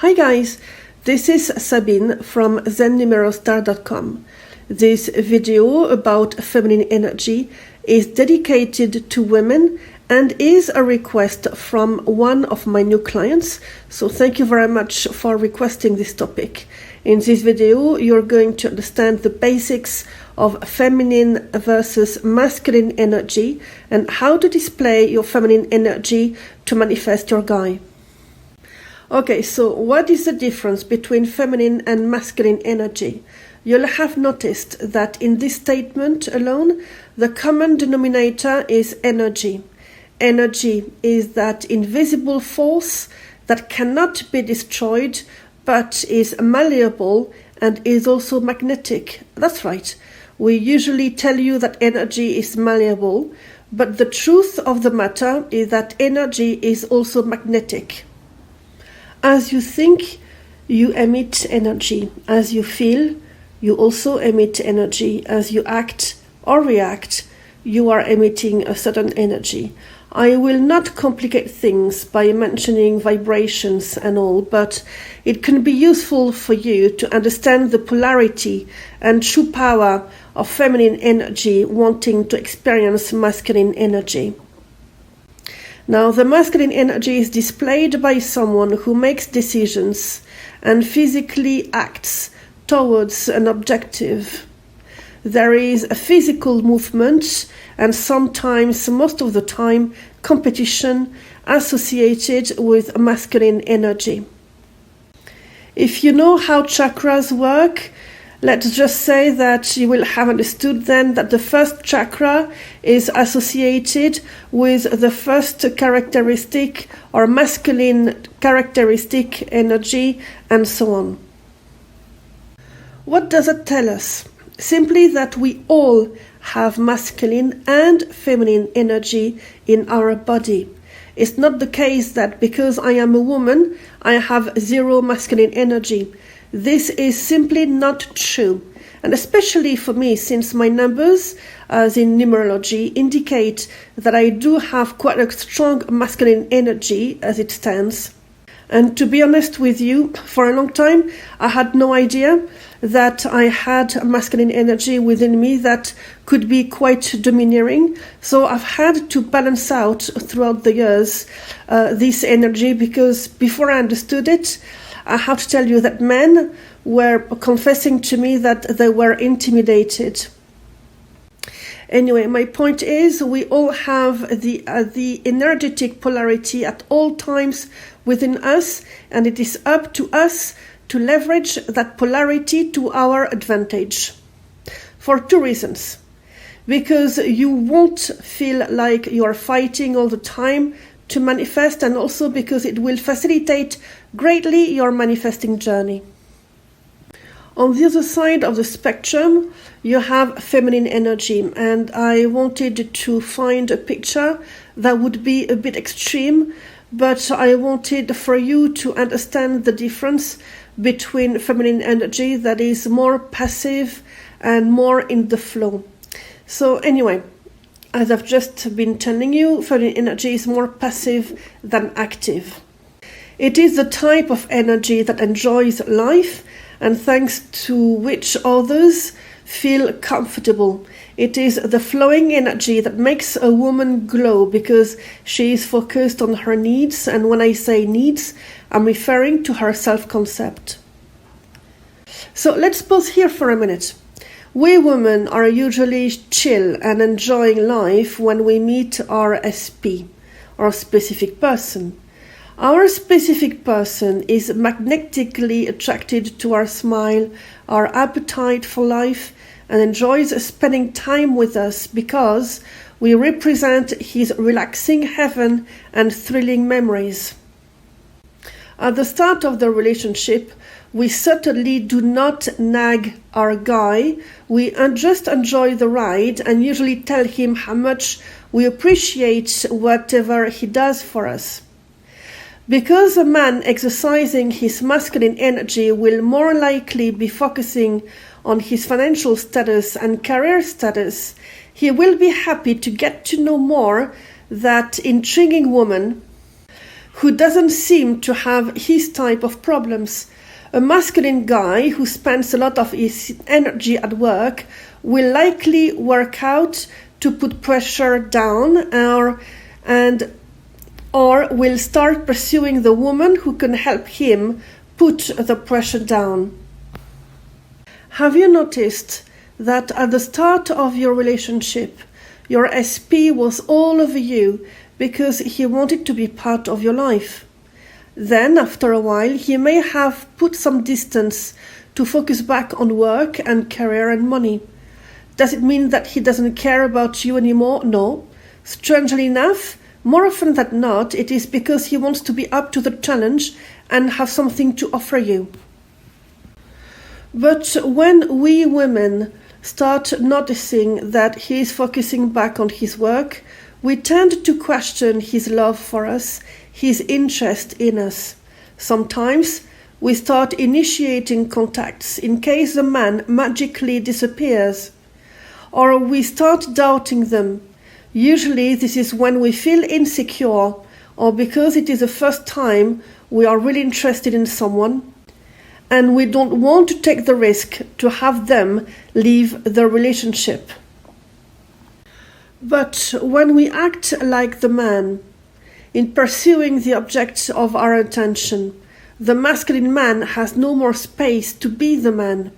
Hi guys, this is Sabine from Zennumerostar.com. This video about feminine energy is dedicated to women and is a request from one of my new clients. So thank you very much for requesting this topic. In this video, you're going to understand the basics of feminine versus masculine energy and how to display your feminine energy to manifest your guy. Okay, so what is the difference between feminine and masculine energy? You'll have noticed that in this statement alone, the common denominator is energy. Energy is that invisible force that cannot be destroyed, but is malleable and is also magnetic. That's right. We usually tell you that energy is malleable, but the truth of the matter is that energy is also magnetic. As you think, you emit energy. As you feel, you also emit energy. As you act or react, you are emitting a certain energy. I will not complicate things by mentioning vibrations and all, but it can be useful for you to understand the polarity and true power of feminine energy wanting to experience masculine energy. Now, the masculine energy is displayed by someone who makes decisions and physically acts towards an objective. There is a physical movement and sometimes, most of the time, competition associated with masculine energy. If you know how chakras work, let's just say that you will have understood then that the first chakra is associated with the first characteristic or masculine characteristic energy and so on. What does it tell us? Simply that we all have masculine and feminine energy in our body. It's not the case that because I am a woman, I have zero masculine energy. This is simply not true, and especially for me, since my numbers, as in numerology, indicate that I do have quite a strong masculine energy as it stands. And to be honest with you, for a long time, I had no idea that I had masculine energy within me that could be quite domineering. So I've had to balance out throughout the years this energy, because before I understood it, I have to tell you that men were confessing to me that they were intimidated. Anyway, my point is we all have the energetic polarity at all times within us, and it is up to us to leverage that polarity to our advantage. For two reasons. Because you won't feel like you are fighting all the time to manifest, and also because it will facilitate greatly your manifesting journey. On the other side of the spectrum, you have feminine energy, and I wanted to find a picture that would be a bit extreme, but I wanted for you to understand the difference between feminine energy that is more passive and more in the flow. So anyway, as I've just been telling you, feminine energy is more passive than active. It is the type of energy that enjoys life and thanks to which others feel comfortable. It is the flowing energy that makes a woman glow because she is focused on her needs, and when I say needs, I'm referring to her self-concept. So let's pause here for a minute. We women are usually chill and enjoying life when we meet our SP, or specific person. Our specific person is magnetically attracted to our smile, our appetite for life, and enjoys spending time with us because we represent his relaxing heaven and thrilling memories. At the start of the relationship, we certainly do not nag our guy. We just enjoy the ride and usually tell him how much we appreciate whatever he does for us. Because a man exercising his masculine energy will more likely be focusing on his financial status and career status, he will be happy to get to know more that intriguing woman who doesn't seem to have his type of problems. A masculine guy who spends a lot of his energy at work will likely work out to put pressure down or will start pursuing the woman who can help him put the pressure down. Have you noticed that at the start of your relationship, your SP was all over you because he wanted to be part of your life? Then, after a while, he may have put some distance to focus back on work and career and money. Does it mean that he doesn't care about you anymore? No. Strangely enough, more often than not, it is because he wants to be up to the challenge and have something to offer you. But when we women start noticing that he is focusing back on his work, we tend to question his love for us, his interest in us. Sometimes we start initiating contacts in case the man magically disappears, or we start doubting them. Usually this is when we feel insecure or because it is the first time we are really interested in someone and we don't want to take the risk to have them leave the relationship. But when we act like the man in pursuing the object of our attention, the masculine man has no more space to be the man.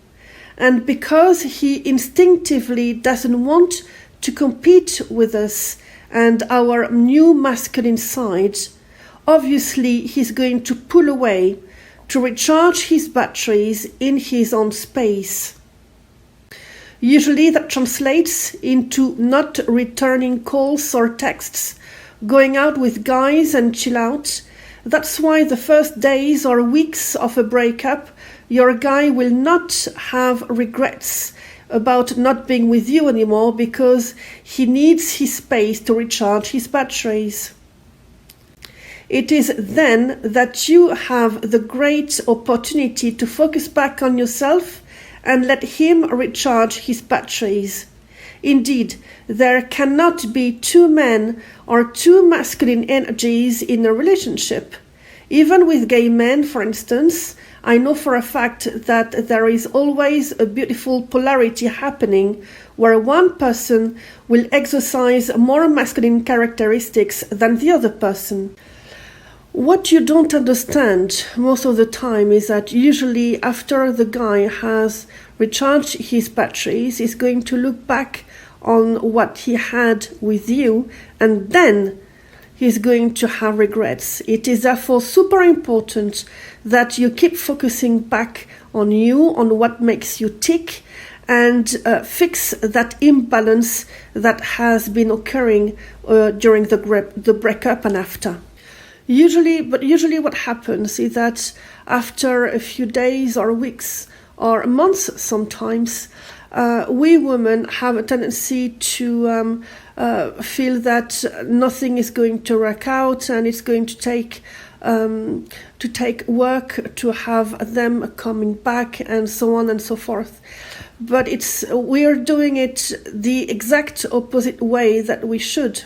And because he instinctively doesn't want to compete with us and our new masculine side, obviously he's going to pull away to recharge his batteries in his own space. Usually that translates into not returning calls or texts, going out with guys and chill out. That's why the first days or weeks of a breakup, your guy will not have regrets about not being with you anymore because he needs his space to recharge his batteries. It is then that you have the great opportunity to focus back on yourself and let him recharge his batteries. Indeed, there cannot be two men or two masculine energies in a relationship. Even with gay men, for instance, I know for a fact that there is always a beautiful polarity happening where one person will exercise more masculine characteristics than the other person. What you don't understand most of the time is that usually after the guy has recharged his batteries, he's going to look back on what he had with you and then he's going to have regrets. It is therefore super important that you keep focusing back on you, on what makes you tick, and fix that imbalance that has been occurring during the breakup and after. Usually what happens is that after a few days or weeks or months sometimes, we women have a tendency to feel that nothing is going to work out and it's going to take work to have them coming back and so on and so forth. But we're doing it the exact opposite way that we should.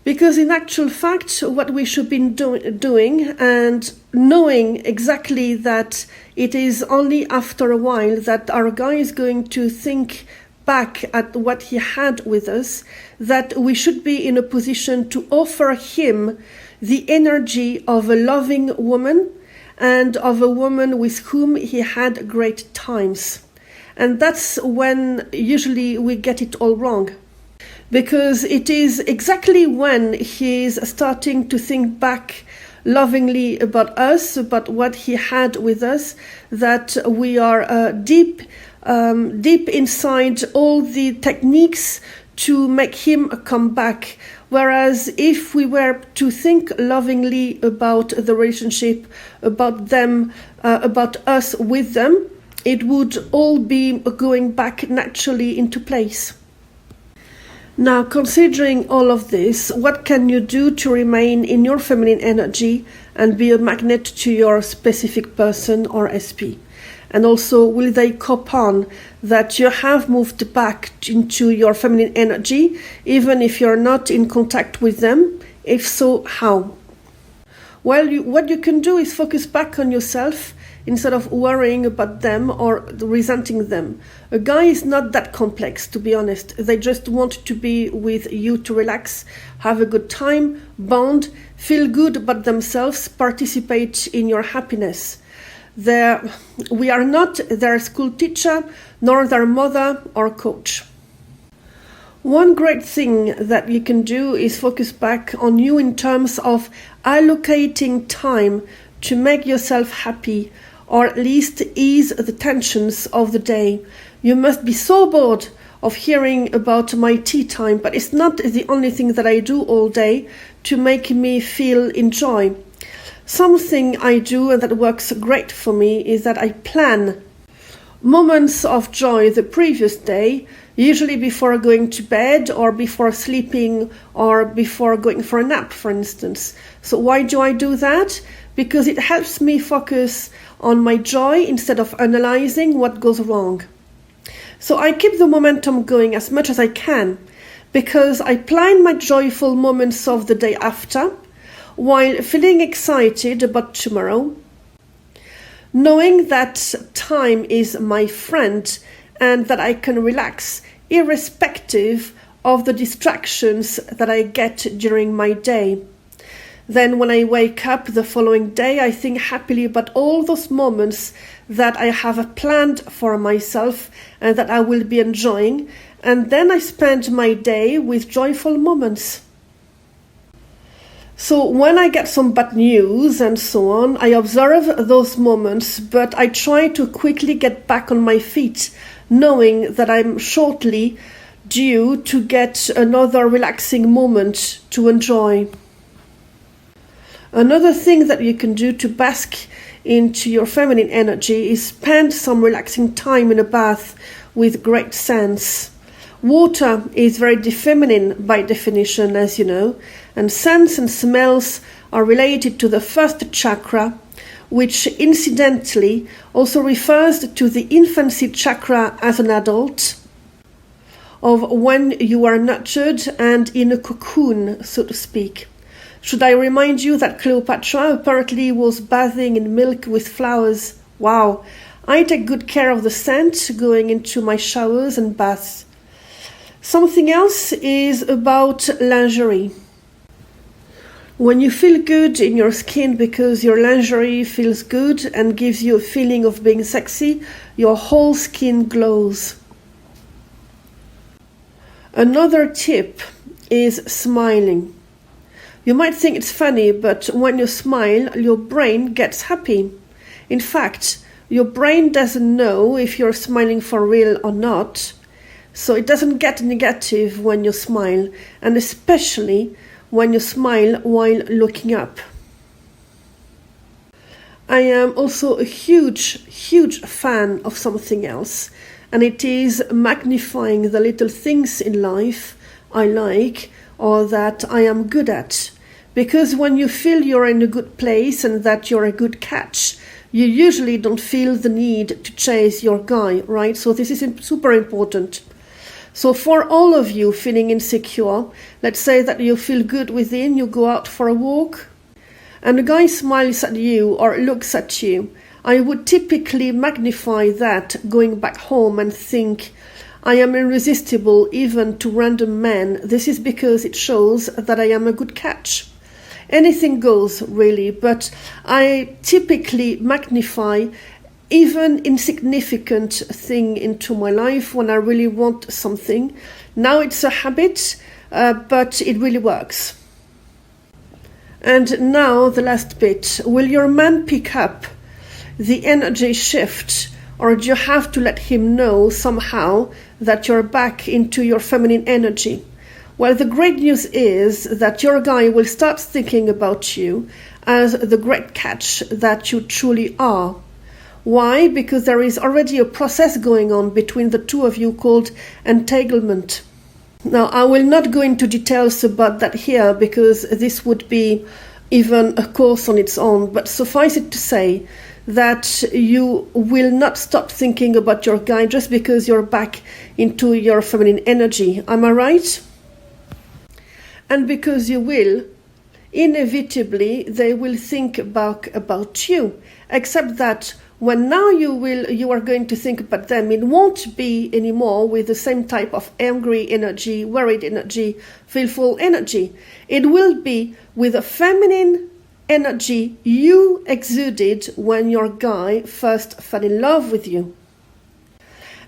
Because in actual fact, what we should be doing and knowing exactly that it is only after a while that our guy is going to think back at what he had with us, that we should be in a position to offer him the energy of a loving woman and of a woman with whom he had great times. And that's when usually we get it all wrong. Because it is exactly when he's starting to think back lovingly about us, about what he had with us, that we are deep inside all the techniques to make him come back. Whereas if we were to think lovingly about the relationship, about them, about us with them, it would all be going back naturally into place. Now, considering all of this, what can you do to remain in your feminine energy and be a magnet to your specific person or SP? And also, will they cop on that you have moved back into your feminine energy, even if you're not in contact with them? If so, how? What you can do is focus back on yourself instead of worrying about them or resenting them. A guy is not that complex, to be honest. They just want to be with you to relax, have a good time, bond, feel good about themselves, participate in your happiness. We are not their school teacher, nor their mother or coach. One great thing that you can do is focus back on you in terms of allocating time to make yourself happy, or at least ease the tensions of the day. You must be so bored of hearing about my tea time, but it's not the only thing that I do all day to make me feel enjoy. Something I do and that works great for me is that I plan moments of joy the previous day, usually before going to bed or before sleeping or before going for a nap, for instance. So why do I do that? Because it helps me focus on my joy instead of analyzing what goes wrong. So I keep the momentum going as much as I can because I plan my joyful moments of the day after while feeling excited about tomorrow, knowing that time is my friend and that I can relax irrespective of the distractions that I get during my day. Then when I wake up the following day, I think happily about all those moments that I have planned for myself and that I will be enjoying. And then I spend my day with joyful moments. So when I get some bad news and so on, I observe those moments, but I try to quickly get back on my feet, knowing that I'm shortly due to get another relaxing moment to enjoy. Another thing that you can do to bask into your feminine energy is spend some relaxing time in a bath with great scents. Water is very feminine by definition, as you know, and scents and smells are related to the first chakra, which incidentally also refers to the infancy chakra as an adult, of when you are nurtured and in a cocoon, so to speak. Should I remind you that Cleopatra apparently was bathing in milk with flowers? Wow, I take good care of the scent going into my showers and baths. Something else is about lingerie. When you feel good in your skin because your lingerie feels good and gives you a feeling of being sexy, your whole skin glows. Another tip is smiling. You might think it's funny, but when you smile, your brain gets happy. In fact, your brain doesn't know if you're smiling for real or not, so it doesn't get negative when you smile, and especially when you smile while looking up. I am also a huge fan of something else, and it is magnifying the little things in life I like or that I am good at. Because when you feel you're in a good place and that you're a good catch, you usually don't feel the need to chase your guy, right? So this is super important. So for all of you feeling insecure, let's say that you feel good within, you go out for a walk, and a guy smiles at you or looks at you. I would typically magnify that going back home and think, I am irresistible even to random men. This is because it shows that I am a good catch. Anything goes, really, but I typically magnify even insignificant thing into my life when I really want something. Now it's a habit, but it really works. And now the last bit. Will your man pick up the energy shift, or do you have to let him know somehow that you're back into your feminine energy? Well, the great news is that your guy will start thinking about you as the great catch that you truly are. Why? Because there is already a process going on between the two of you called entanglement. Now, I will not go into details about that here because this would be even a course on its own, but suffice it to say that you will not stop thinking about your guy just because you're back into your feminine energy. Am I right? And because you will, inevitably they will think back about you. Except that when now you are going to think about them, it won't be anymore with the same type of angry energy, worried energy, fearful energy. It will be with a feminine energy you exuded when your guy first fell in love with you.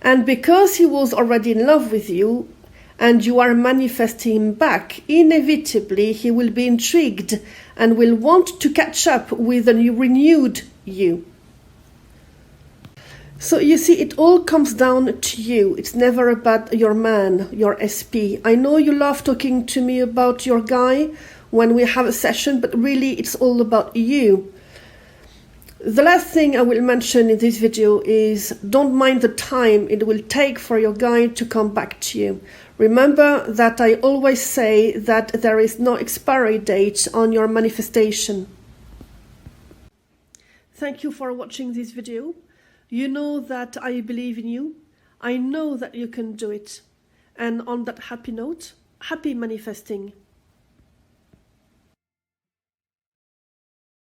And because he was already in love with you and you are manifesting him back, inevitably he will be intrigued and will want to catch up with a renewed you. So you see, it all comes down to you. It's never about your man, your SP. I know you love talking to me about your guy when we have a session, but really it's all about you. The last thing I will mention in this video is don't mind the time it will take for your guy to come back to you. Remember that I always say that there is no expiry date on your manifestation. Thank you for watching this video. You know that I believe in you. I know that you can do it. And on that happy note, happy manifesting.